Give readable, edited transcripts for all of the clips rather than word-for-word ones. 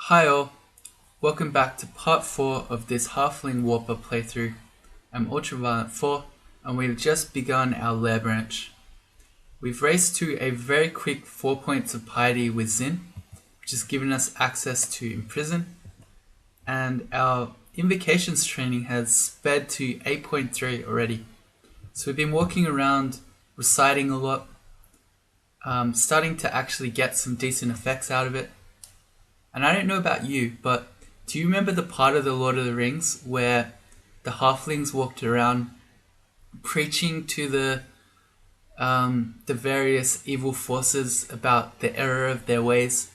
Hi all, welcome back to part 4 of this Halfling Warper playthrough. I'm Ultraviolent 4 and we've just begun our lair branch. We've raced to a very quick 4 points of piety with Zin, which has given us access to Imprison, and our invocations training has sped to 8.3 already. So we've been walking around, reciting a lot, starting to actually get some decent effects out of it. And I don't know about you, but do you remember the part of the Lord of the Rings where the Halflings walked around preaching to the various evil forces about the error of their ways?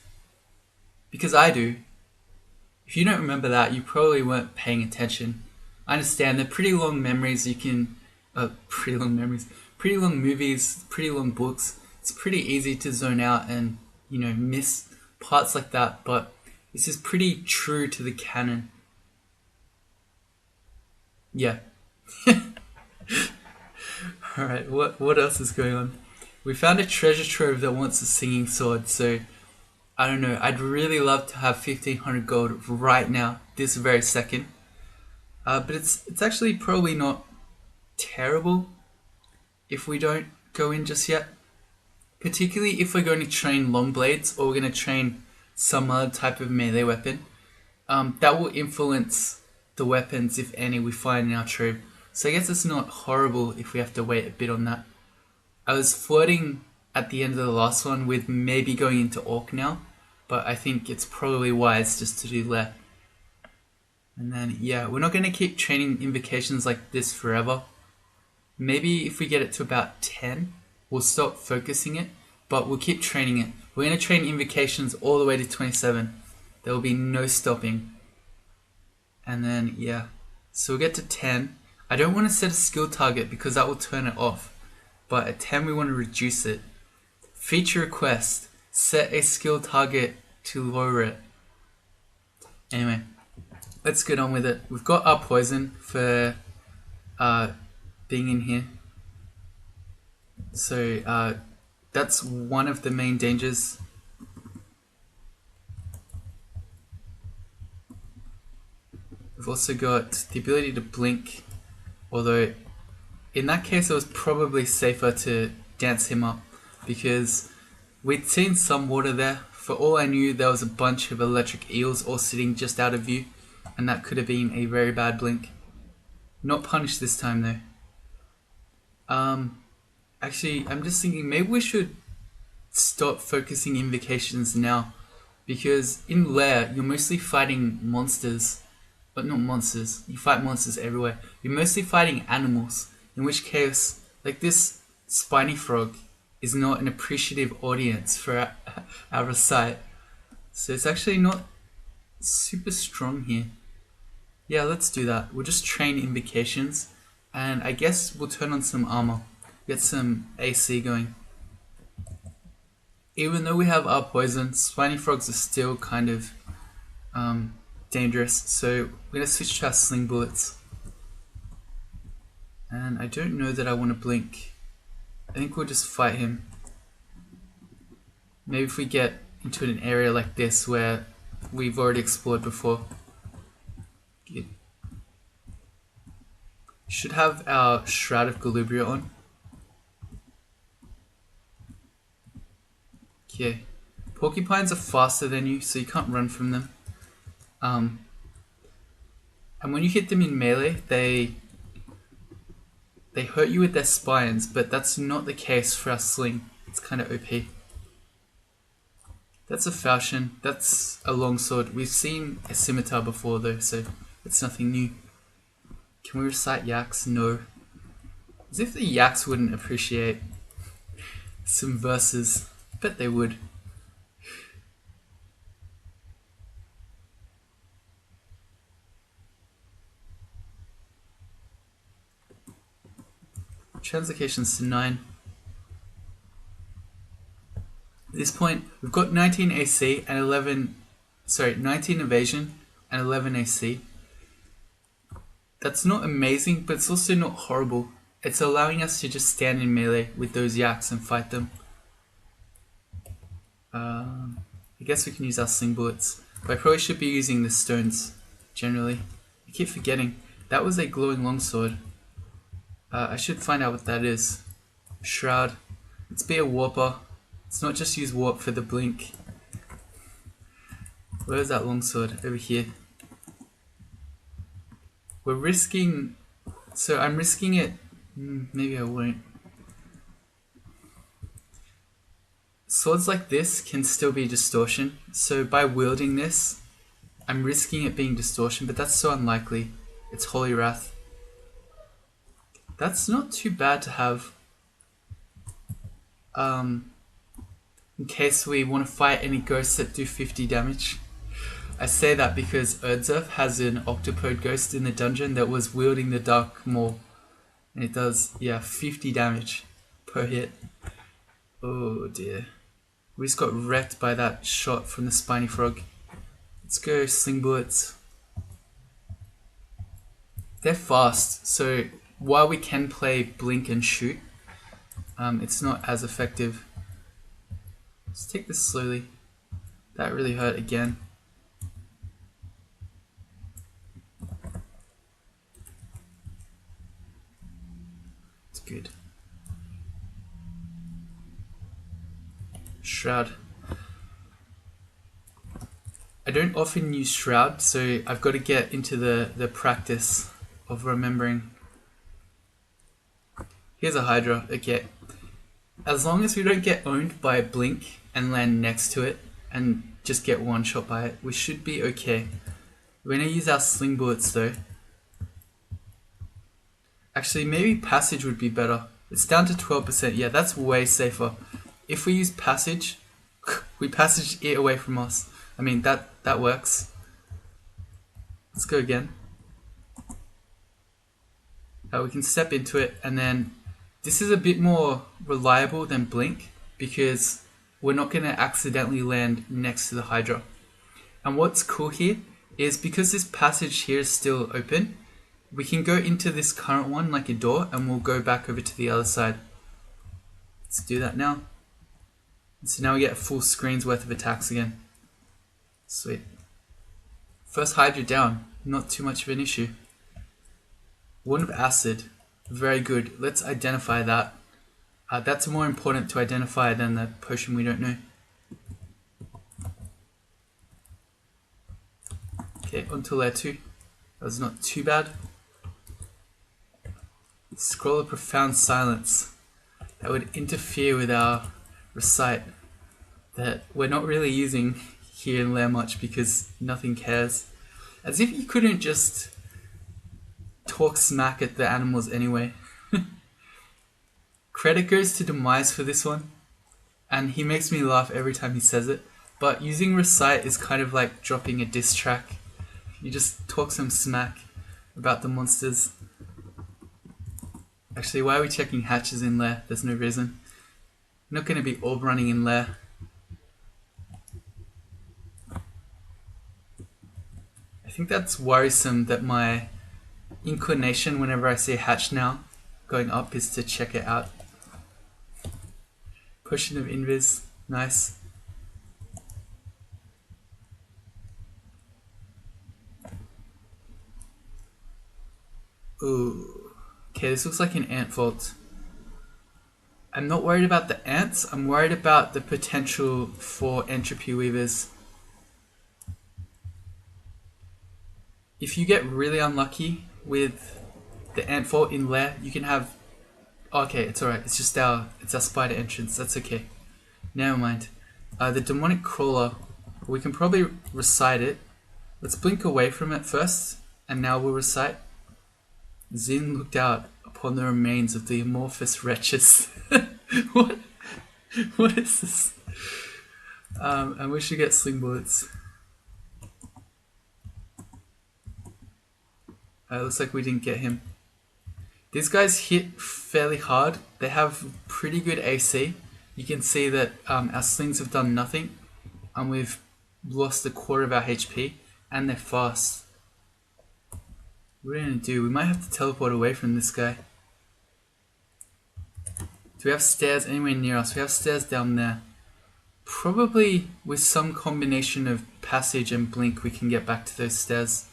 Because I do. If you don't remember that, you probably weren't paying attention. I understand they're pretty long memories. Pretty long memories, pretty long movies, pretty long books. It's pretty easy to zone out and miss parts like that, but this is pretty true to the canon. Yeah. Alright, what else is going on? We found a treasure trove that wants a singing sword, so I don't know, I'd really love to have 1500 gold right now, this very second. But it's actually probably not terrible if we don't go in just yet. Particularly if we're going to train long blades or we're going to train some other type of melee weapon. That will influence the weapons, if any, we find in our trove. So I guess it's not horrible if we have to wait a bit on that. I was flirting at the end of the last one with maybe going into Orc now, but I think it's probably wise just to do lair. And then, yeah, we're not going to keep training invocations like this forever. Maybe if we get it to about 10, we'll stop focusing it, but we'll keep training it. We're going to train invocations all the way to 27. There will be no stopping. And then, yeah. So we'll get to 10. I don't want to set a skill target because that will turn it off. But at 10 we want to reduce it. Feature request. Set a skill target to lower it. Anyway, let's get on with it. We've got our poison for being in here. So that's one of the main dangers. We've also got the ability to blink, although in that case it was probably safer to dance him up because we'd seen some water there. For all I knew, there was a bunch of electric eels all sitting just out of view, and that could have been a very bad blink. Not punished this time though. Actually, I'm just thinking maybe we should stop focusing invocations now, because in lair you're mostly fighting monsters, but not monsters. You fight monsters everywhere. You're mostly fighting animals, in which case, like this spiny frog is not an appreciative audience for our recite. So it's actually not super strong here. Yeah, let's do that. We'll just train invocations, and I guess we'll turn on some armor. Get some AC going. Even though we have our poison, spiny frogs are still kind of dangerous, so we're going to switch to our sling bullets. And I don't know that I want to blink. I think we'll just fight him. Maybe if we get into an area like this where we've already explored before. Good. Should have our Shroud of Galubria on. Okay. Porcupines are faster than you, so you can't run from them. And when you hit them in melee, they hurt you with their spines, but that's not the case for our sling. It's kind of OP. That's a falchion. That's a longsword. We've seen a scimitar before though, so it's nothing new. Can we recite yaks? No. As if the yaks wouldn't appreciate some verses. Bet they would. Translocations to 9. At this point, we've got 19 AC and 19 evasion and 11 AC. That's not amazing, but it's also not horrible. It's allowing us to just stand in melee with those yaks and fight them. I guess we can use our sling bullets. But I probably should be using the stones, generally. I keep forgetting. That was a glowing longsword. I should find out what that is. Shroud. Let's be a warper. Let's not just use warp for the blink. Where is that longsword? Over here. We're risking... So I'm risking it... maybe I won't. Swords like this can still be distortion. So by wielding this, I'm risking it being distortion, but that's so unlikely. It's Holy Wrath. That's not too bad to have. In case we want to fight any ghosts that do 50 damage. I say that because Erdzef has an octopode ghost in the dungeon that was wielding the Dark Maul. And it does, 50 damage per hit. Oh dear. We just got wrecked by that shot from the spiny frog. Let's go sling bullets. They're fast, so while we can play blink and shoot, it's not as effective. Let's take this slowly. That really hurt again. It's good. Shroud. I don't often use Shroud, so I've got to get into the practice of remembering. Here's a HaWr. Okay. As long as we don't get owned by a blink and land next to it and just get one shot by it, we should be okay. We're going to use our sling bullets though. Actually, maybe passage would be better. It's down to 12%. Yeah, that's way safer. If we use passage, we passage it away from us. I mean, that works. Let's go again. We can step into it, and then this is a bit more reliable than blink because we're not going to accidentally land next to the HaWr. And what's cool here is because this passage here is still open, we can go into this current one like a door and we'll go back over to the other side. Let's do that now. So now we get a full screen's worth of attacks again. Sweet. First HaWr down, not too much of an issue. One of acid, very good. Let's identify that. That's more important to identify than the potion we don't know. Okay, on to layer 2. That was not too bad. Scroll of profound silence. That would interfere with our recite that we're not really using here in lair much because nothing cares. As if you couldn't just talk smack at the animals anyway. Credit goes to Demise for this one, and he makes me laugh every time he says it, but using recite is kind of like dropping a diss track. You just talk some smack about the monsters. Actually, why are we checking hatches in lair? There's no reason. I'm not going to be orb running in lair. I think that's worrisome that my inclination whenever I see a hatch now going up is to check it out. Potion of invis, nice. Ooh, okay, this looks like an ant vault. I'm not worried about the ants, I'm worried about the potential for entropy weavers. If you get really unlucky with the ant vault in lair, you can have... Okay, it's alright, it's just our spider entrance, that's okay. Never mind. The demonic crawler, we can probably recite it. Let's blink away from it first, and now we'll recite. Zin looked out upon the remains of the amorphous wretches. What? What is this? And we should get sling bullets. Looks like we didn't get him. These guys hit fairly hard. They have pretty good AC. You can see that our slings have done nothing, and we've lost a quarter of our HP, and they're fast. What are we gonna do? We might have to teleport away from this guy. Do we have stairs anywhere near us? We have stairs down there. Probably with some combination of passage and blink we can get back to those stairs.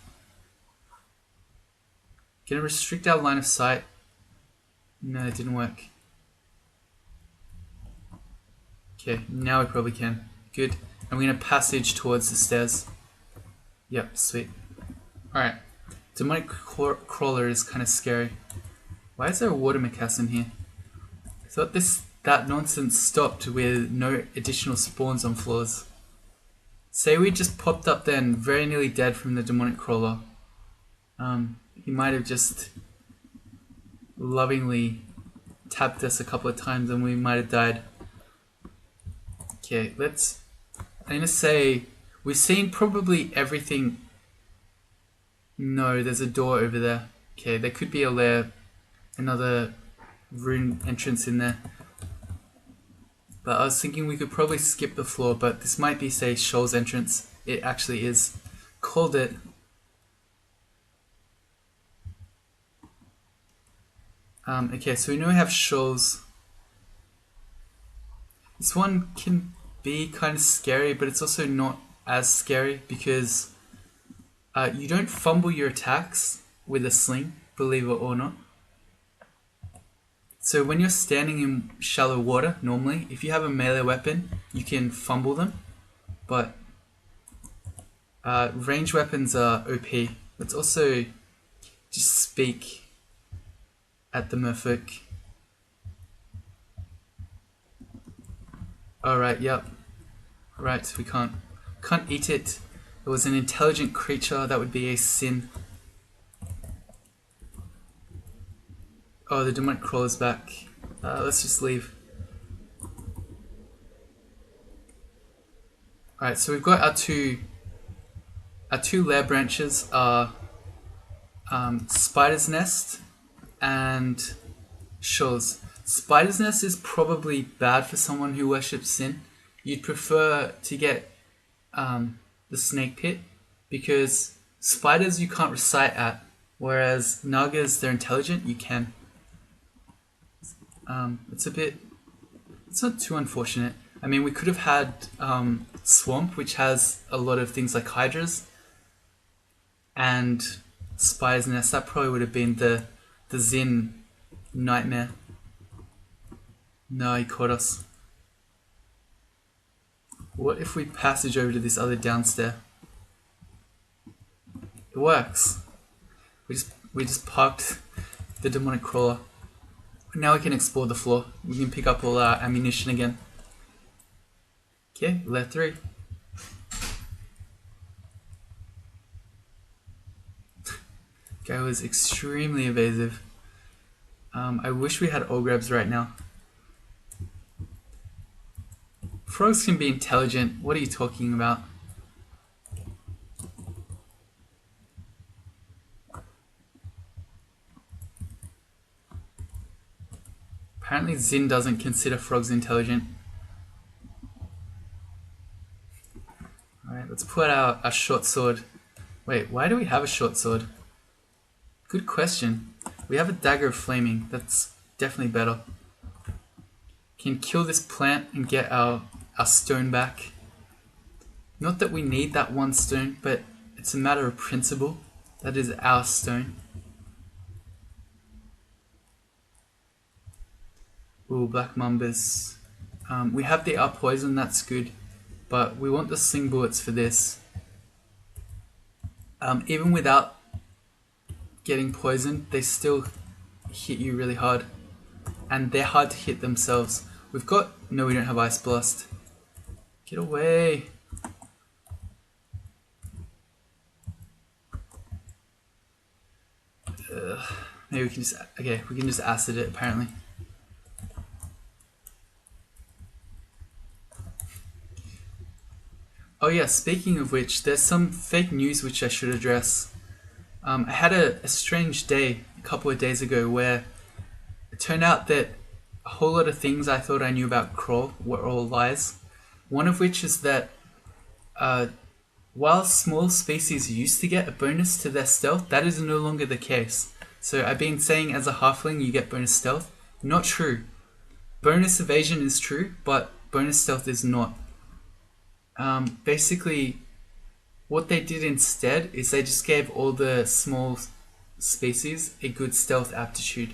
Gonna restrict our line of sight. No, it didn't work. Okay, now we probably can. Good. And we're gonna passage towards the stairs. Yep, sweet. Alright. Demonic crawler is kind of scary. Why is there a water macassin here? I thought that nonsense stopped with no additional spawns on floors. Say we just popped up then, very nearly dead from the demonic crawler. He might have just lovingly tapped us a couple of times and we might have died. Okay, I'm gonna say we've seen probably everything. No, there's a door over there. Okay, there could be a lair, another rune entrance in there. But I was thinking we could probably skip the floor, but this might be, say, Shoal's entrance. It actually is. Called it. Okay, so we know we have Shoal's. This one can be kind of scary, but it's also not as scary because you don't fumble your attacks with a sling, believe it or not. So when you're standing in shallow water, normally, if you have a melee weapon, you can fumble them. But range weapons are OP. Let's also just speak at the merfolk. Alright, yep. Right, we can't eat it. It was an intelligent creature, that would be a sin. Oh, the demonic crawler's back. Let's just leave. Alright, so we've got our two lair branches are Spider's Nest and Shoal's. Spider's Nest is probably bad for someone who worships sin. You'd prefer to get the Snake Pit because spiders you can't recite at, whereas Nagas, they're intelligent, you can. It's not too unfortunate. I mean, we could have had Swamp, which has a lot of things like Hydras, and Spider's Nest. That probably would have been the Zin nightmare. No, he caught us. What if we passage over to this other downstairs? It works. We just parked the demonic crawler. Now we can explore the floor. We can pick up all our ammunition again. Okay, lair 3. Guy was extremely evasive. I wish we had all grabs right now. Frogs can be intelligent. What are you talking about? Apparently Zin doesn't consider frogs intelligent. Alright, let's put out our short sword. Wait, why do we have a short sword? Good question. We have a dagger of flaming. That's definitely better. Can kill this plant and get our stone back. Not that we need that one stone, but it's a matter of principle. That is our stone. Ooh, black mambas. We have the R poison, that's good. But we want the sling bullets for this. Even without getting poisoned, they still hit you really hard. And they're hard to hit themselves. We don't have Ice Blast. Get away. Maybe we can just acid it apparently. Oh yeah, speaking of which, there's some fake news which I should address. I had a strange day a couple of days ago where it turned out that a whole lot of things I thought I knew about Crawl were all lies. One of which is that while small species used to get a bonus to their stealth, that is no longer the case. So I've been saying as a halfling you get bonus stealth. Not true. Bonus evasion is true, but bonus stealth is not. Basically, what they did instead is they just gave all the small species a good stealth aptitude.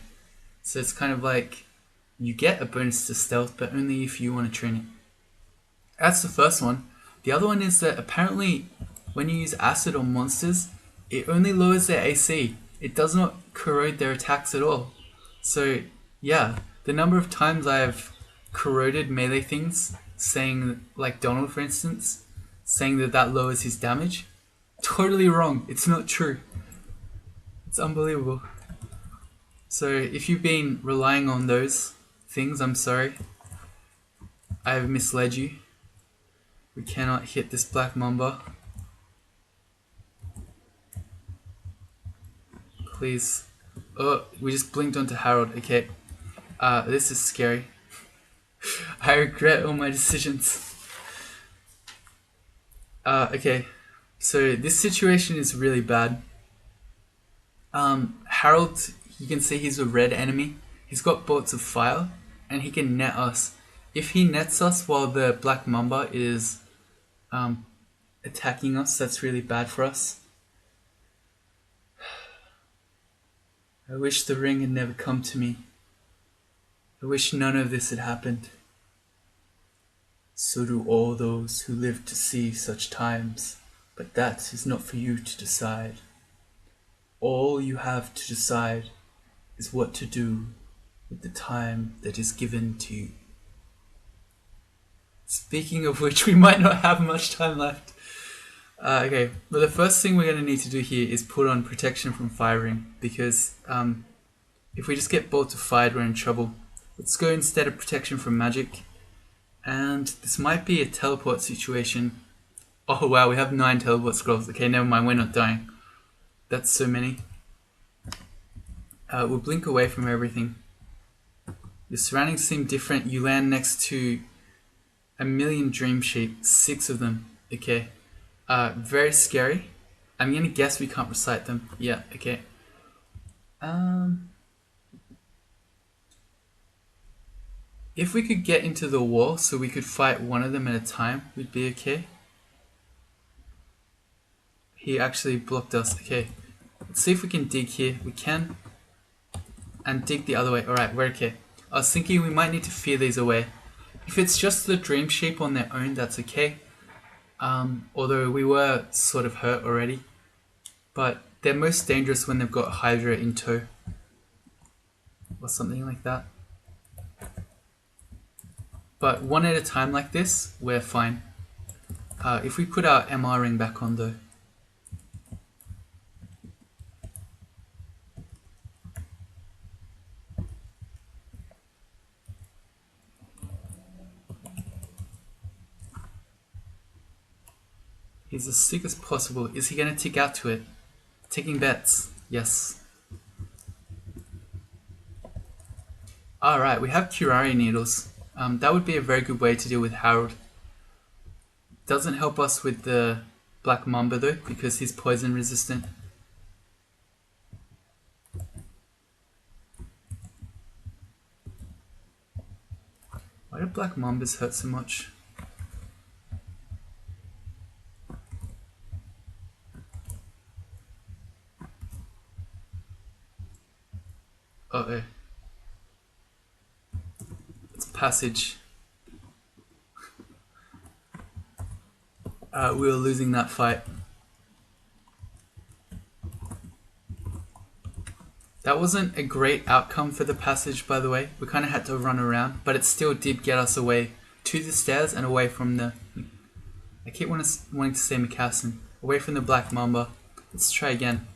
So it's kind of like you get a bonus to stealth, but only if you want to train it. That's the first one. The other one is that apparently when you use acid on monsters, it only lowers their AC. It does not corrode their attacks at all. So yeah, the number of times I have corroded melee things, saying like Donald for instance, saying that that lowers his damage, totally wrong. It's not true. It's unbelievable. So if you've been relying on those things, I'm sorry. I have misled you. We cannot hit this black mamba. Please. Oh, we just blinked onto Harold. Okay. This is scary. I regret all my decisions. Okay. So this situation is really bad. Harold, you can see he's a red enemy. He's got bolts of fire, and he can net us. If he nets us while the black mamba is attacking us, that's really bad for us. I wish the ring had never come to me. I wish none of this had happened. So do all those who live to see such times, but that is not for you to decide. All you have to decide is what to do with the time that is given to you. Speaking of which, we might not have much time left. Okay, well the first thing we're going to need to do here is put on protection from firing, because if we just get bolts of fire, we're in trouble. Let's go instead of protection from magic. And this might be a teleport situation. Oh wow, we have 9 teleport scrolls. Okay, never mind, we're not dying. That's so many. We'll blink away from everything. Your surroundings seem different. You land next to a million dream sheep, 6 of them. Okay. Very scary. I'm gonna guess we can't recite them. Yeah, okay. If we could get into the wall so we could fight one of them at a time, we'd be okay. He actually blocked us. Okay. Let's see if we can dig here. We can. And dig the other way. Alright, we're okay. I was thinking we might need to fear these away. If it's just the dream sheep on their own, that's okay. Although we were sort of hurt already. But they're most dangerous when they've got HaWr in tow. Or something like that. But one at a time like this, we're fine. If we put our MR ring back on though. He's as sick as possible. Is he going to tick out to it? Taking bets. Yes. Alright, we have curare needles. That would be a very good way to deal with Harold. Doesn't help us with the black mamba though, because he's poison resistant. Why do black mambas hurt so much? Uh-oh. It's passage. We were losing that fight. That wasn't a great outcome for the passage, by the way. We kind of had to run around, but it still did get us away to the stairs and away from the... I keep wanting to say Macassin. Away from the black mamba. Let's try again.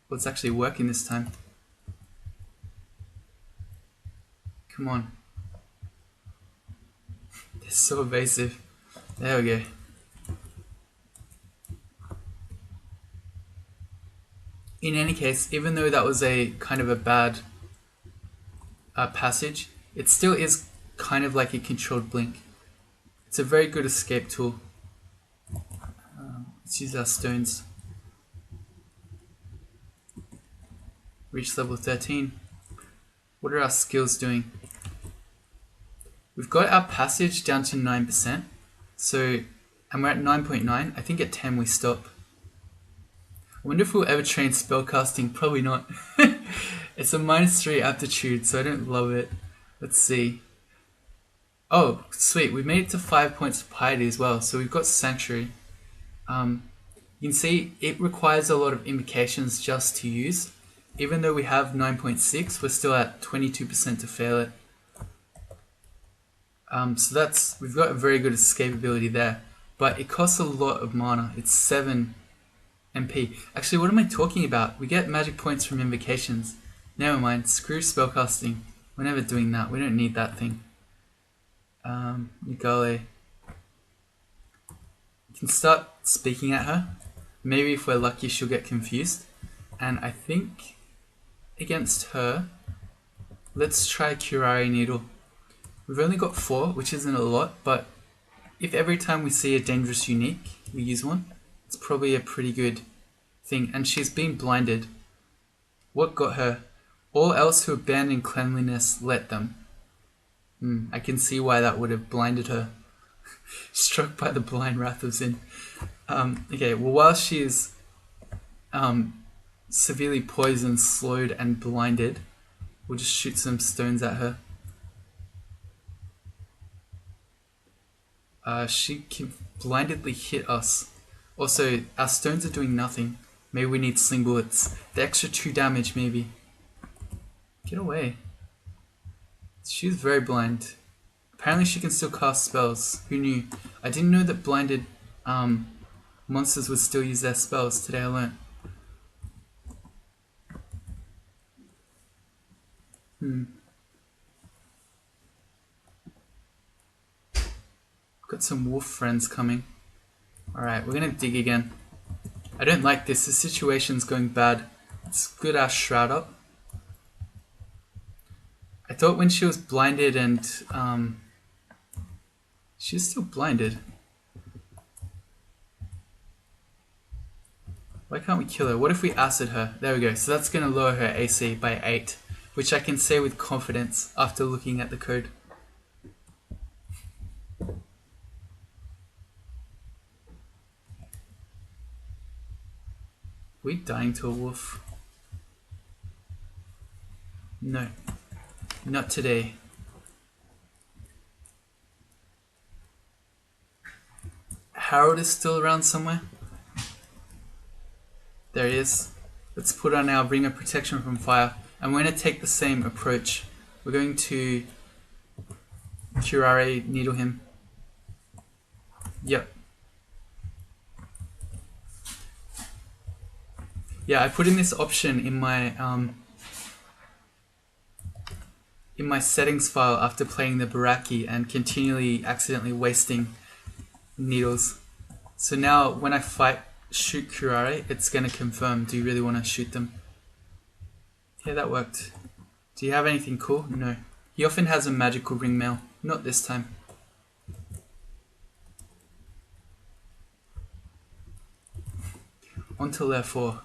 Well, it's actually working this time. Come on. They're so evasive. There we go. In any case, even though that was a kind of a bad passage, it still is kind of like a controlled blink. It's a very good escape tool. Let's use our stones. Reach level 13. What are our skills doing? We've got our passage down to 9%. So, and we're at 9.9. I think at 10 we stop. I wonder if we'll ever train spellcasting. Probably not. It's a -3 aptitude, so I don't love it. Let's see. Oh, sweet. We made it to 5 points of piety as well. So we've got Sanctuary. You can see it requires a lot of invocations just to use. Even though we have 9.6, we're still at 22% to fail it. So we've got a very good escapability there. But it costs a lot of mana. It's 7 MP. Actually, what am I talking about? We get magic points from invocations. Never mind. Screw spellcasting. We're never doing that. We don't need that thing. Yugale. You can start speaking at her. Maybe if we're lucky, she'll get confused. And I think against her, let's try Curare Needle. We've only got 4, which isn't a lot, but if every time we see a dangerous unique, we use one, it's probably a pretty good thing. And she's been blinded. What got her? All else who abandon cleanliness, let them. I can see why that would have blinded her. Struck by the blind wrath of Zin. Okay, well, while she is severely poisoned, slowed, and blinded, we'll just shoot some stones at her. She can blindedly hit us. Also, our stones are doing nothing. Maybe we need sling bullets. The extra 2 damage, maybe. Get away. She's very blind. Apparently she can still cast spells. Who knew? I didn't know that blinded monsters would still use their spells. Today I learned. Got some wolf friends coming. Alright, we're gonna dig again. I don't like this. The situation's going bad. Let's get our shroud up. I thought when she was blinded and she's still blinded. Why can't we kill her? What if we acid her? There we go. So that's going to lower her AC by 8, which I can say with confidence after looking at the code. We dying to a wolf? No. Not today. HaWr is still around somewhere. There he is. Let's put on our Ring of Protection from Fire. And we're going to take the same approach. We're going to Curare Needle him. Yep. Yeah, I put in this option in my settings file after playing the Baraki and continually accidentally wasting needles. So now when I shoot Curare, it's going to confirm, do you really want to shoot them? Yeah, that worked. Do you have anything cool? No. He often has a magical ring mail. Not this time. On to lair 4.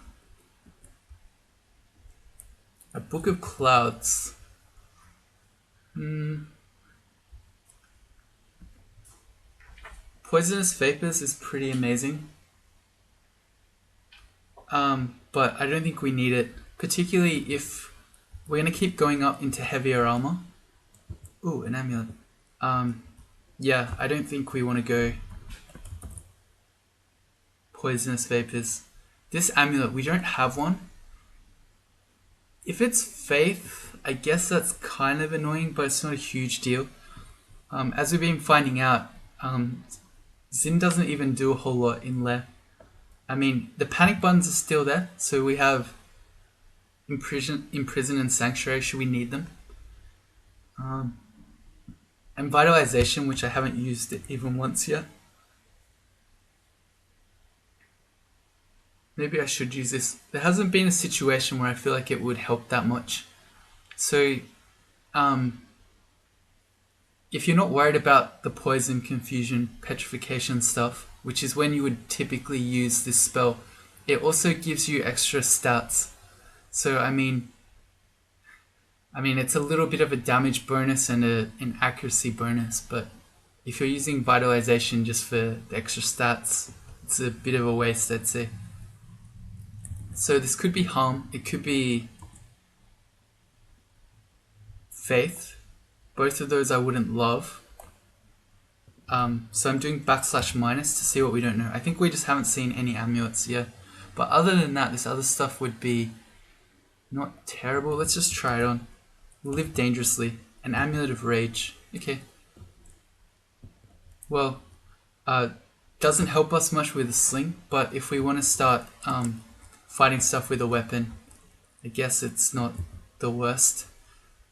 A Book of Clouds. Poisonous Vapors is pretty amazing. But I don't think we need it. Particularly if we're going to keep going up into heavier armor. Ooh, an amulet. Yeah, I don't think we want to go Poisonous Vapors. This amulet, we don't have one. If it's Faith, I guess that's kind of annoying, but it's not a huge deal. As we've been finding out, Zin doesn't even do a whole lot in lair. I mean, the panic buttons are still there, so we have Imprison and Sanctuary should we need them. And Vitalization, which I haven't used it even once yet. Maybe I should use this. There hasn't been a situation where I feel like it would help that much. So, if you're not worried about the poison, confusion, petrification stuff, which is when you would typically use this spell, it also gives you extra stats. So, I mean, it's a little bit of a damage bonus and an accuracy bonus, but If you're using vitalization just for the extra stats, it's a bit of a waste, I'd say. So this could be harm, it could be faith. Both of those I wouldn't love. So I'm doing /- to see what we don't know. I think we just haven't seen any amulets yet. But other than that, this other stuff would be not terrible. Let's just try it on. Live dangerously. An amulet of rage. Okay. Well, doesn't help us much with a sling, but if we want to start fighting stuff with a weapon, I guess it's not the worst.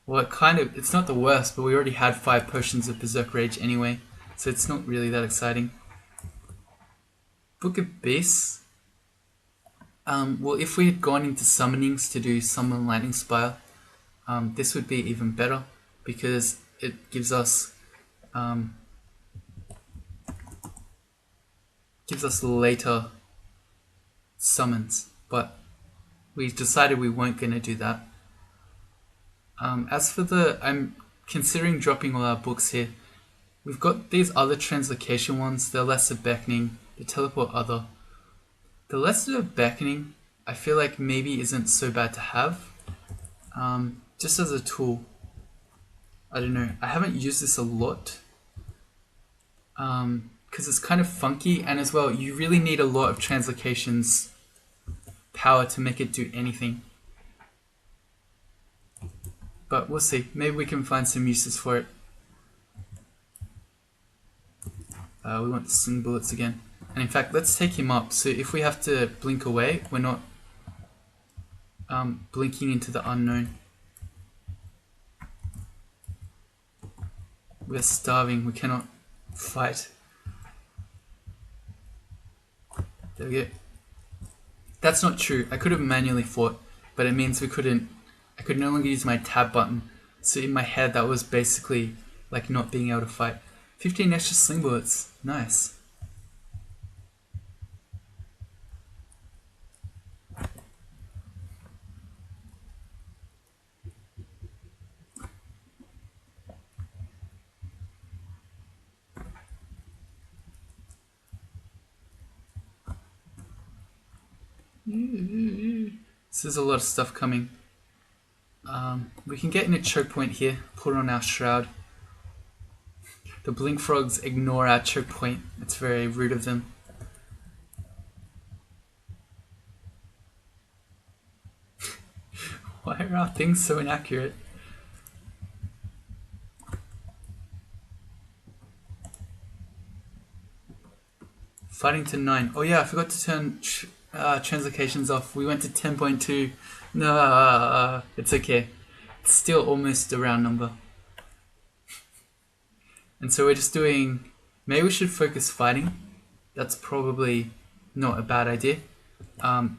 Well, it's not the worst, but we already had 5 potions of Berserk Rage anyway, so it's not really that exciting. Book of Beasts. Well, if we had gone into summonings to do Summon Lightning Spire, this would be even better, because it gives us later summons, but we decided we weren't going to do that. As for I'm considering dropping all our books here. We've got these other translocation ones. They're Lesser Beckoning, the Teleport Other. The Lesser Beckoning, I feel like maybe isn't so bad to have. Just as a tool. I don't know. I haven't used this a lot. Because it's kind of funky, and as well, you really need a lot of Translocations power to make it do anything. But we'll see. Maybe we can find some uses for it. We want the sling bullets again. And in fact, let's take him up. So if we have to blink away, we're not blinking into the unknown. We're starving. We cannot fight. There we go. That's not true. I could have manually fought, but it means I could no longer use my tab button. So in my head, that was basically like not being able to fight. 15 extra sling bullets. Nice. So there's a lot of stuff coming. We can get in a choke point here, put on our shroud. The blink frogs ignore our choke point. It's very rude of them. Why are our things so inaccurate? Fighting to 9. Oh yeah, I forgot to turn translocations off. We went to 10.2. No, it's okay. It's still almost a round number. And so we're just doing... Maybe we should focus fighting. That's probably not a bad idea.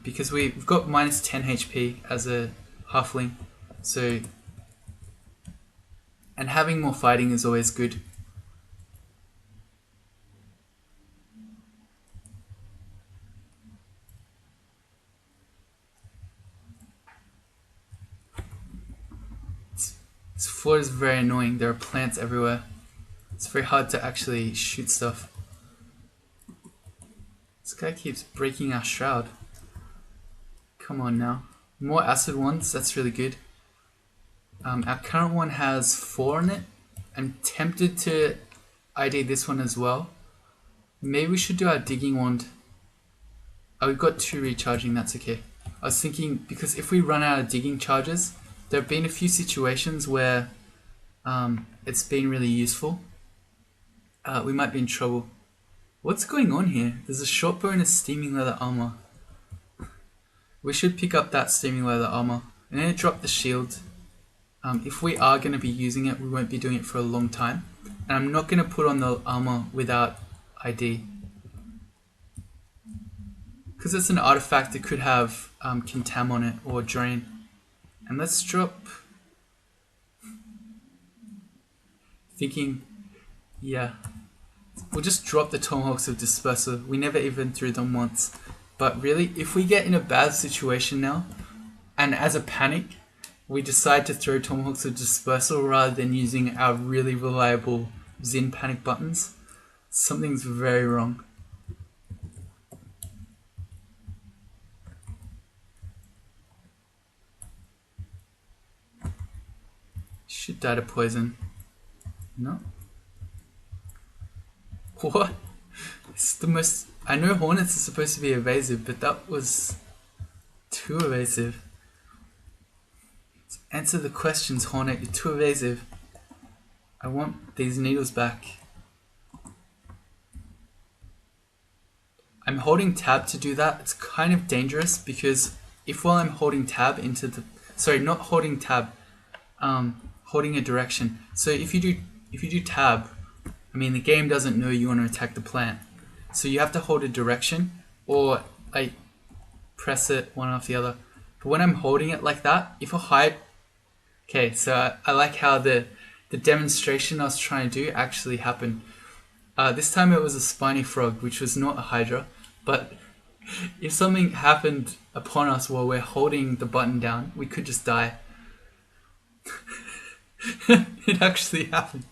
Because we've got minus 10 HP as a halfling. So... And having more fighting is always good. This floor is very annoying. There are plants everywhere. It's very hard to actually shoot stuff. This guy keeps breaking our shroud. Come on now. More acid ones, that's really good. Our current one has 4 on it. I'm tempted to ID this one as well. Maybe we should do our digging wand. Oh, we've got 2 recharging, that's okay. I was thinking, because if we run out of digging charges, there have been a few situations where it's been really useful. We might be in trouble. What's going on here? There's a short bow and a steaming leather armor. We should pick up that steaming leather armor. I'm going to drop the shield. If we are going to be using it, we won't be doing it for a long time. And I'm not going to put on the armor without ID. Because it's an artifact that could have Contam on it or Drain. And let's drop... Thinking... Yeah. We'll just drop the Tomahawks of Dispersal. We never even threw them once. But really, if we get in a bad situation now, and as a panic, we decide to throw Tomahawks of Dispersal rather than using our really reliable Zin panic buttons, something's very wrong. Should die to poison. No? What? It's the most... I know hornets are supposed to be evasive, but that was too evasive. Answer the questions, Hornet. You're too evasive. I want these needles back. I'm holding tab to do that. It's kind of dangerous because if while I'm holding tab into the... Sorry, not holding tab. Holding a direction. So if you do tab, I mean the game doesn't know you want to attack the plant. So you have to hold a direction or like press it one after the other. But when I'm holding it like that, if I hide... Okay, so I like how the demonstration I was trying to do actually happened. This time it was a spiny frog, which was not a Hydra, but if something happened upon us while we're holding the button down, we could just die. It actually happened.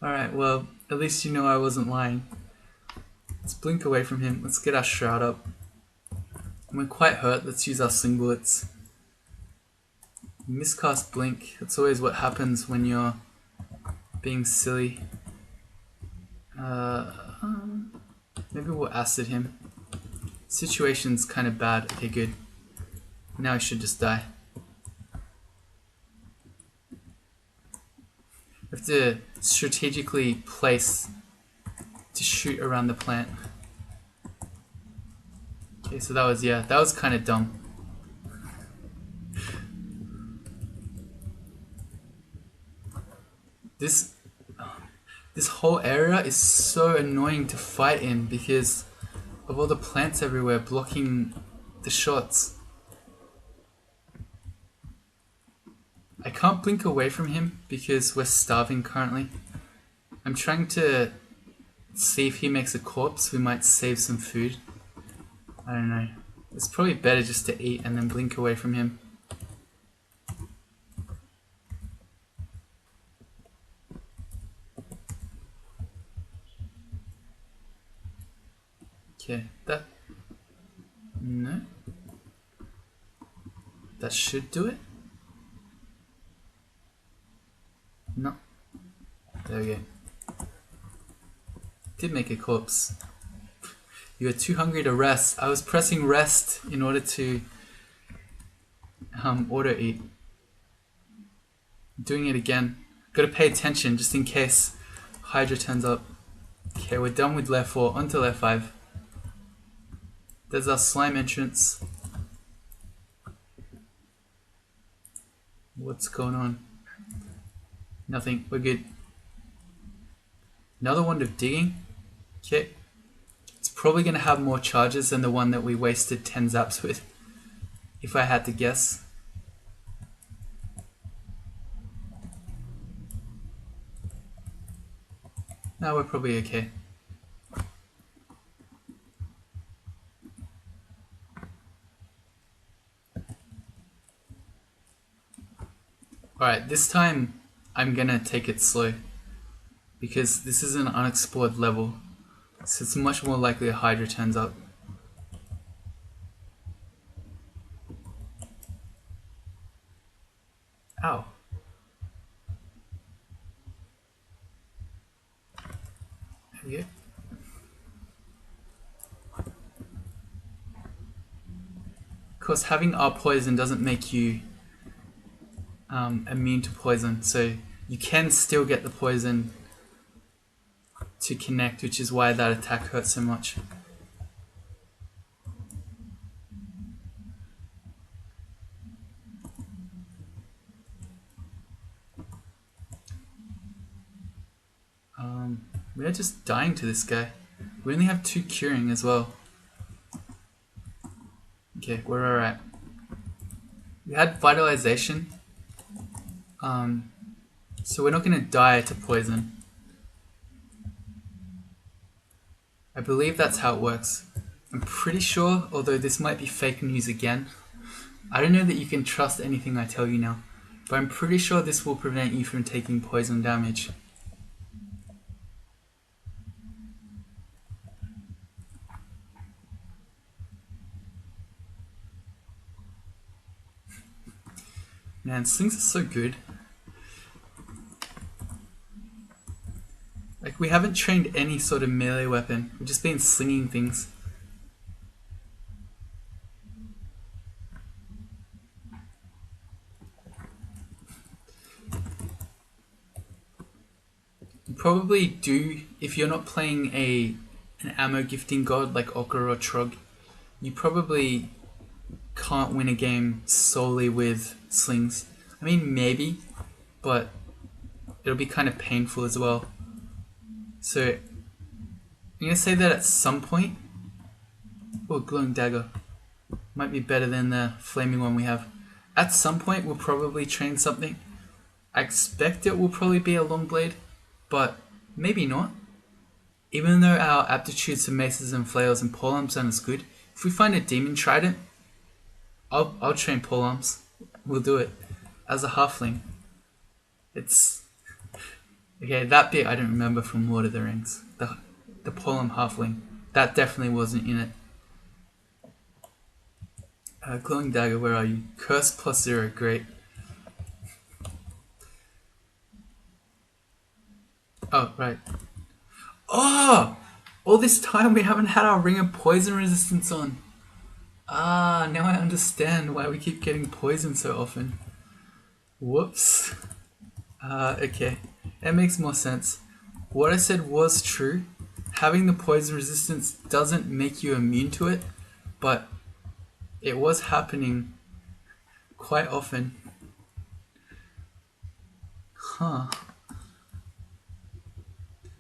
Alright, well, at least you know I wasn't lying. Let's blink away from him. Let's get our shroud up. We're quite hurt. Let's use our sling bullets. Miscast blink. That's always what happens when you're being silly. Maybe we'll acid him. Situation's kind of bad. Okay, good. Now he should just die. We have to strategically place to shoot around the plant. Okay, so that was kind of dumb. This whole area is so annoying to fight in because of all the plants everywhere blocking the shots. I can't blink away from him because we're starving currently. I'm trying to see if he makes a corpse. We might save some food. I don't know. It's probably better just to eat and then blink away from him. Okay, no. That should do it. No. There we go. Did make a corpse. You were too hungry to rest. I was pressing rest in order to auto eat. Doing it again. Gotta pay attention just in case Hydra turns up. Okay, we're done with lair 4. On to lair 5. There's our slime entrance. What's going on? Nothing. We're good. Another wand of digging. Okay. It's probably going to have more charges than the one that we wasted 10 zaps with, if I had to guess. No, we're probably okay. Alright, this time I'm gonna take it slow because this is an unexplored level, so it's much more likely a Hydra turns up. Ow. There we go. Of course, having our poison doesn't make you immune to poison, so you can still get the poison to connect, which is why that attack hurts so much. We're just dying to this guy. We only have 2 curing as well. Okay, we're alright. We had vitalization. So we're not going to die to poison. I believe that's how it works. I'm pretty sure, although this might be fake news again, I don't know that you can trust anything I tell you now, but I'm pretty sure this will prevent you from taking poison damage. Man, slings are so good. Like, we haven't trained any sort of melee weapon. We've just been slinging things. You probably do, if you're not playing an ammo gifting god like HaWr or Trog, you probably can't win a game solely with slings. I mean, maybe, but it'll be kind of painful as well. So, I'm going to say that at some point... Oh, glowing dagger. Might be better than the flaming one we have. At some point, we'll probably train something. I expect it will probably be a long blade, but maybe not. Even though our aptitudes for maces and flails and polearms aren't as good, if we find a demon trident, I'll train polearms. We'll do it as a halfling. It's okay. That bit I don't remember from Lord of the Rings. The polearm halfling, that definitely wasn't in it. Glowing dagger, where are you? Curse +0, great. Oh, right. Oh! All this time we haven't had our ring of poison resistance on. Ah, now I understand why we keep getting poisoned so often. Whoops. Okay. That makes more sense. What I said was true. Having the poison resistance doesn't make you immune to it, but it was happening quite often. Huh.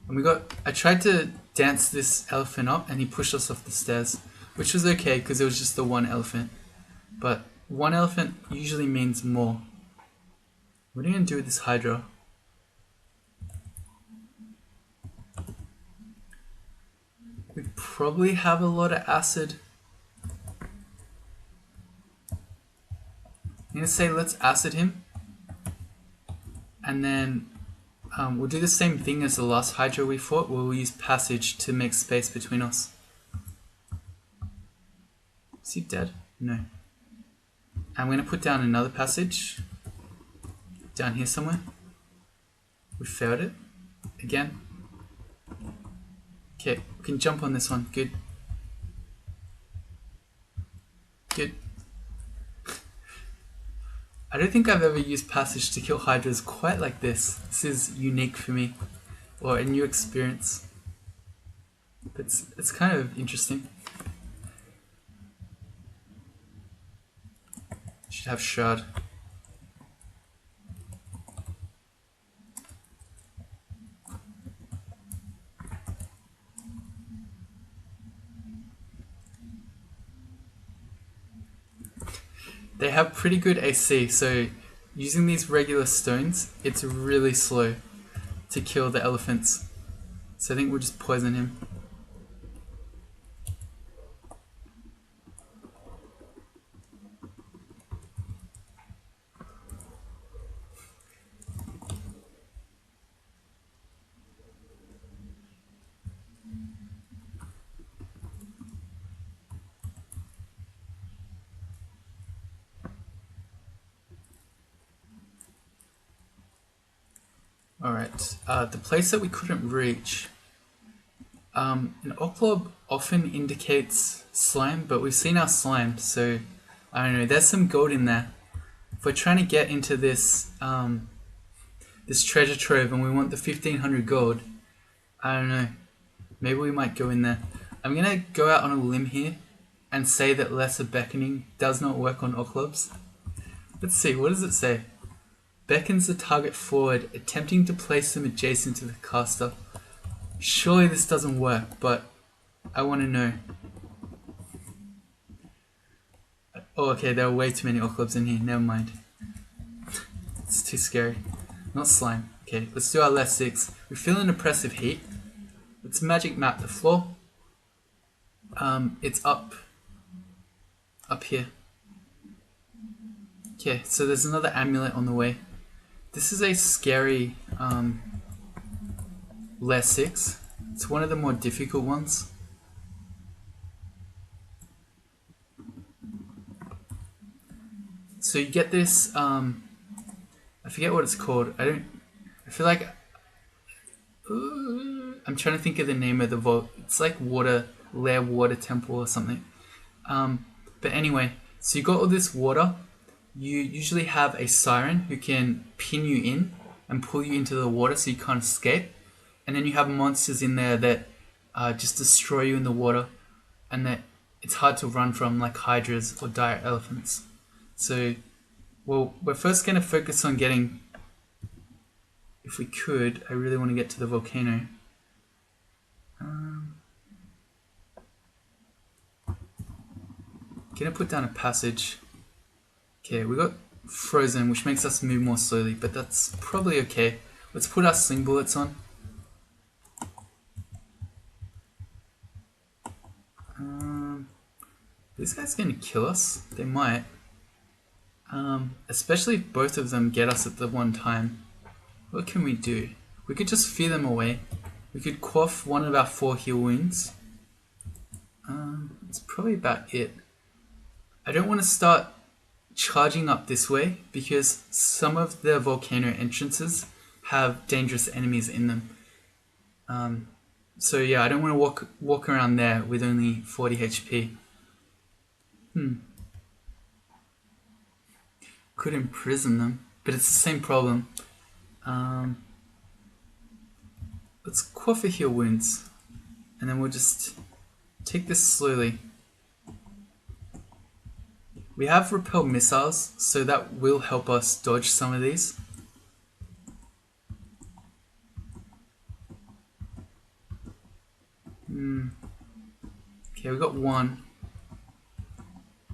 And I tried to dance this elephant up and he pushed us off the stairs, which was okay because it was just the one elephant. But one elephant usually means more. What are you going to do with this Hydra? We probably have a lot of acid. I'm going to say let's acid him. And then we'll do the same thing as the last Hydra we fought. We'll use passage to make space between us. Is he dead? No. I'm going to put down another passage. Down here somewhere. We failed it. Again. Okay, we can jump on this one. Good. Good. I don't think I've ever used passage to kill hydras quite like this. This is unique for me. Or a new experience. But it's kind of interesting. Should have shard. They have pretty good AC, so using these regular stones, it's really slow to kill the elephants. So I think we'll just poison him. Alright, the place that we couldn't reach. An Oklob often indicates slime, but we've seen our slime, so I don't know, there's some gold in there. If we're trying to get into this this treasure trove and we want the 1500 gold, I don't know, maybe we might go in there. I'm gonna go out on a limb here and say that lesser beckoning does not work on Oklobs. Let's see, what does it say? Beckons the target forward, attempting to place them adjacent to the caster. Surely this doesn't work, but I want to know. Oh, okay, there are way too many Oklobs in here, never mind. It's too scary. Not slime. Okay, let's do our left 6. We feel an oppressive heat. Let's magic map the floor. It's up here. Okay, so there's another amulet on the way. This is a scary lair 6. It's one of the more difficult ones. So you get this forget what it's called. I feel like I'm trying to think of the name of the vault. It's like lair water temple or something. But anyway, so you got all this water. You usually have a siren who can pin you in and pull you into the water so you can't escape. And then you have monsters in there that just destroy you in the water, and that it's hard to run from, like hydras or dire elephants. So, well, we're first going to focus on getting, if we could, I really want to get to the volcano. Gonna put down a passage. Okay, we got frozen, which makes us move more slowly, but that's probably okay. Let's put our sling bullets on. These guys gonna kill us? They might. Especially if both of them get us at the one time. What can we do? We could just fear them away. We could quaff one of our 4 heal wounds. That's probably about it. I don't want to start charging up this way because some of the volcano entrances have dangerous enemies in them. So yeah, I don't want to walk around there with only 40 HP. Could imprison them, but it's the same problem. Let's quaff a heal wounds, and then we'll just take this slowly. We have repel missiles, so that will help us dodge some of these. Okay, we got one.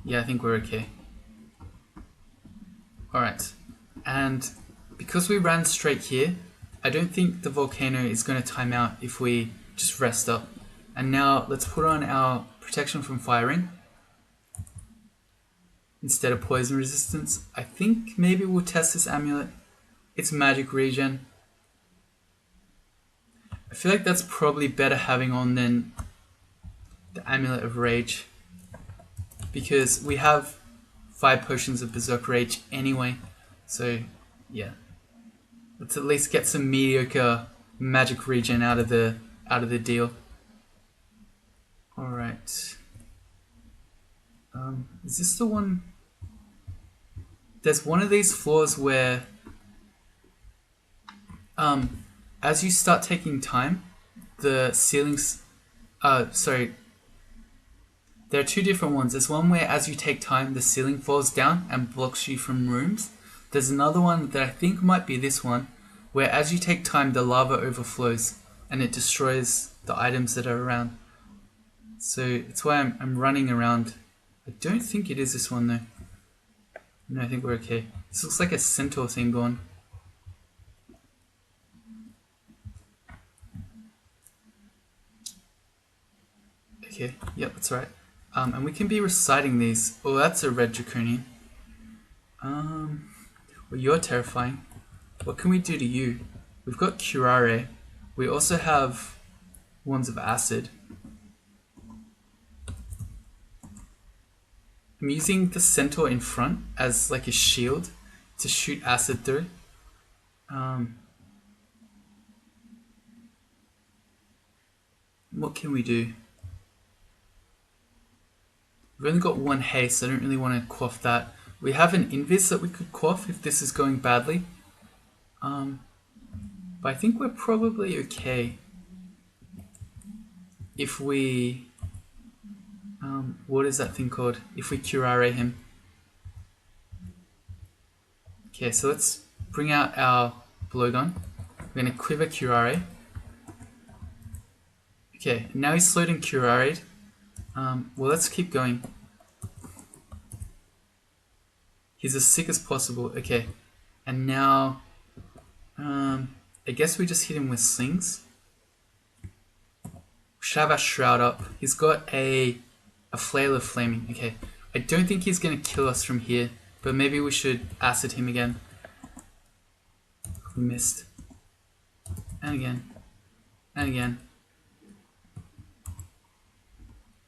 Yeah, I think we're okay. Alright, and because we ran straight here, I don't think the volcano is going to time out if we just rest up. And now let's put on our protection from firing instead of poison resistance. I think maybe we'll test this amulet. It's magic regen. I feel like that's probably better having on than the amulet of rage, because we have 5 potions of berserk rage anyway. So yeah, let's at least get some mediocre magic regen out of the deal. All right. Is this the one? There's one of these floors where, as you start taking time, the ceilings. Sorry. There are 2 different ones. There's one where as you take time, the ceiling falls down and blocks you from rooms. There's another one that I think might be this one, where as you take time, the lava overflows and it destroys the items that are around. So it's why I'm running around. I don't think it is this one though. No, I think we're okay. This looks like a centaur thing going. Okay, yep, that's right. And we can be reciting these. Oh, that's a red draconian. Well, you're terrifying. What can we do to you? We've got curare. We also have wands of acid. I'm using the centaur in front as like a shield to shoot acid through. What can we do? We've only got 1 haste, so I don't really want to quaff that. We have an invis that we could quaff if this is going badly. But I think we're probably okay if we... what is that thing called? If we curare him. Okay, so let's bring out our blowgun. We're going to quiver curare. Okay, now he's slowed and curared. Well, let's keep going. He's as sick as possible. Okay, and now I guess we just hit him with slings. We should have our shroud up. He's got a flail of flaming. Okay, I don't think he's gonna kill us from here, but maybe we should acid him again. We missed. And again. And again.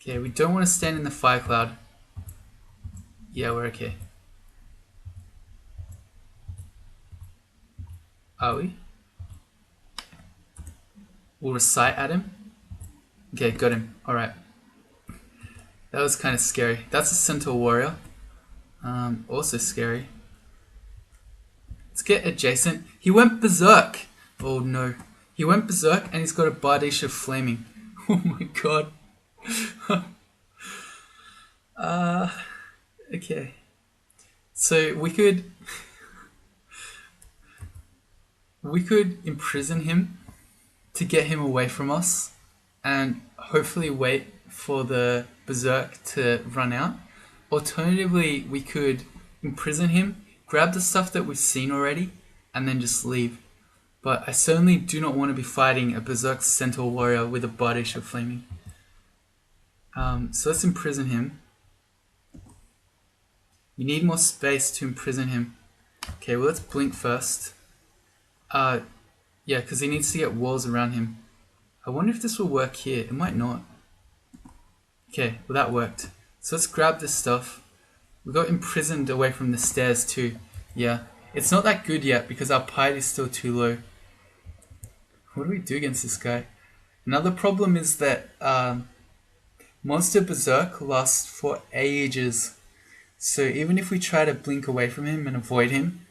Okay, we don't want to stand in the fire cloud. Yeah, we're okay. Are we? We'll recite at him. Okay, got him. Alright. That was kind of scary. That's a Centaur Warrior. Also scary. Let's get adjacent. He went berserk. Oh no. He went berserk and he's got a Bardish of Flaming. Oh my god. Okay. So we could imprison him to get him away from us and hopefully wait for the berserk to run out. Alternatively, we could imprison him, grab the stuff that we've seen already, and then just leave. But I certainly do not want to be fighting a berserk Centaur Warrior with a Bardish of Flaming. So let's imprison him. You need more space to imprison him. Okay, well let's blink first. Yeah, because he needs to get walls around him. I wonder if this will work here. It might not. Okay, well that worked. So let's grab this stuff. We got imprisoned away from the stairs too. Yeah, it's not that good yet because our piety is still too low. What do we do against this guy? Another problem is that Monster Berserk lasts for ages. So even if we try to blink away from him and avoid him,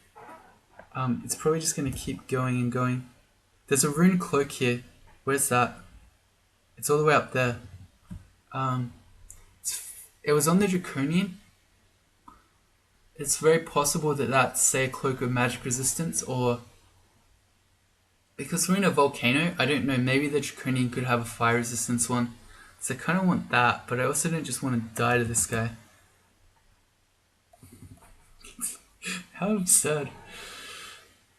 it's probably just going to keep going and going. There's a rune cloak here. Where's that? It's all the way up there. It was on the Draconian. It's very possible that that's, say, a cloak of magic resistance, or because we're in a volcano, I don't know, maybe the Draconian could have a fire resistance one. So I kind of want that, but I also don't just want to die to this guy. How absurd.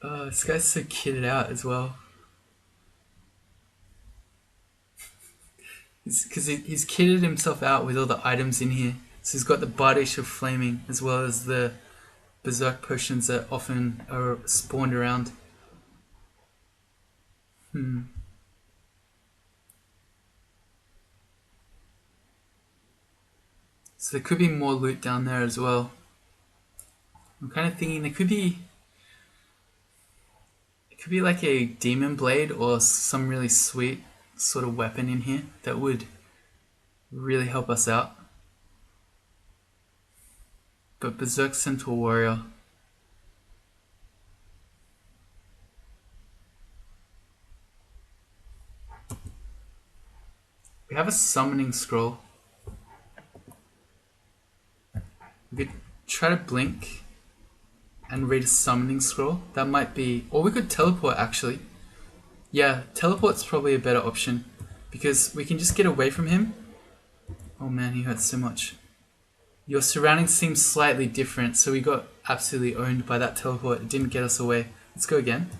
This guy's so kitted out as well. Because he's kitted himself out with all the items in here. So he's got the Bardish of Flaming as well as the Berserk potions that often are spawned around. So there could be more loot down there as well. I'm kind of thinking it could be like a demon blade or some really sweet sort of weapon in here that would really help us out. But Berserk Centaur Warrior. We have a summoning scroll. We could try to blink and read a summoning scroll. That might be... Or we could teleport actually. Yeah, teleport's probably a better option because we can just get away from him. Oh man, he hurts so much. Your surroundings seem slightly different, so we got absolutely owned by that teleport. It didn't get us away. Let's go again.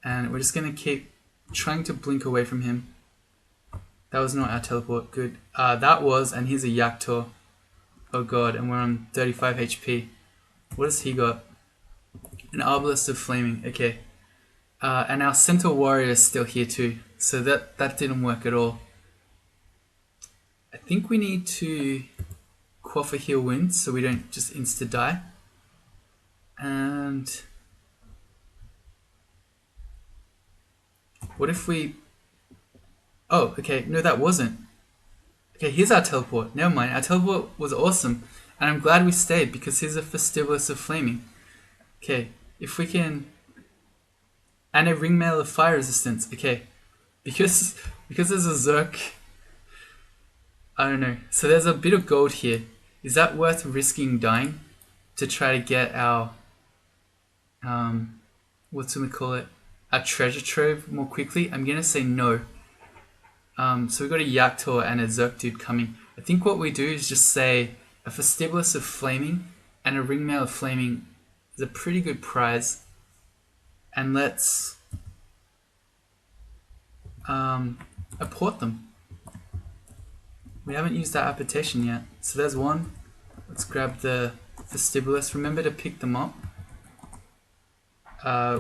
And we're just going to keep trying to blink away from him. That was not our teleport. Good. That was, and he's a Yaktor. Oh god, and we're on 35 HP. What has he got? An Arbalest of Flaming. Okay. And our Centaur Warrior is still here too. So that didn't work at all. I think we need to quaff a heal wounds so we don't just insta-die. And... what if we... Oh, okay. No, that wasn't. Okay, here's our teleport. Never mind. Our teleport was awesome. And I'm glad we stayed because here's a Vestibular of Flaming. Okay, if we can... And a ringmail of fire resistance. Okay. Because there's a Zerk... I don't know. So there's a bit of gold here. Is that worth risking dying to try to get our... what's we call it? Our treasure trove more quickly? I'm going to say no. So we've got a Yaktor and a Zerk dude coming. I think what we do is just say a Vestibular of Flaming and a ringmail of Flaming is a pretty good prize. And let's apport them. We haven't used our application yet. So there's one. Let's grab the Vestibular. Remember to pick them up.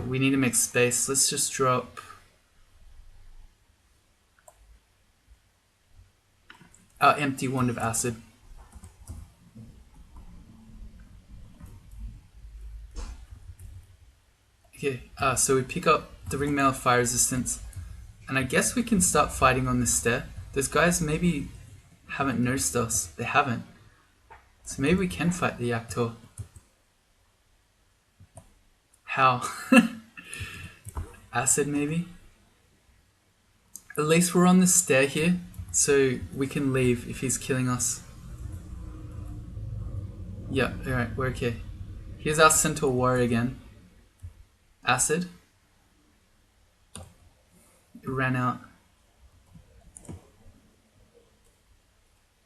We need to make space. Let's just drop... our empty wand of acid. Okay, so we pick up the ringmail of fire resistance, and I guess we can start fighting on the stair. Those guys maybe haven't noticed us. They haven't. So maybe we can fight the actor. How? Acid maybe? At least we're on the stair here, so we can leave if he's killing us. Yeah, alright, we're okay. Here's our Centaur Warrior again. Acid. It ran out.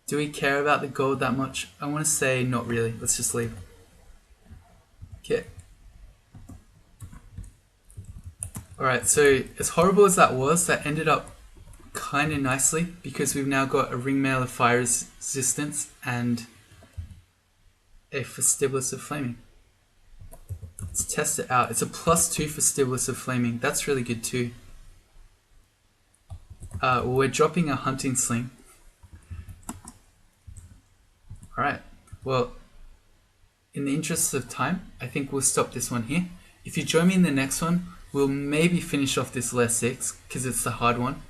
Do we care about the gold that much? I want to say not really. Let's just leave. Okay. Alright, so as horrible as that was, that ended up kind of nicely because we've now got a ringmail of fire resistance and a Vestibular of Flaming. Let's test it out. It's a +2 Vestibular of Flaming. That's really good too. We're dropping a hunting sling. Alright, well, in the interest of time, I think we'll stop this one here. If you join me in the next one, we'll maybe finish off this lair 6 because it's the hard one.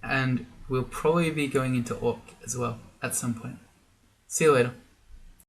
And we'll probably be going into Orc as well at some point. See you later.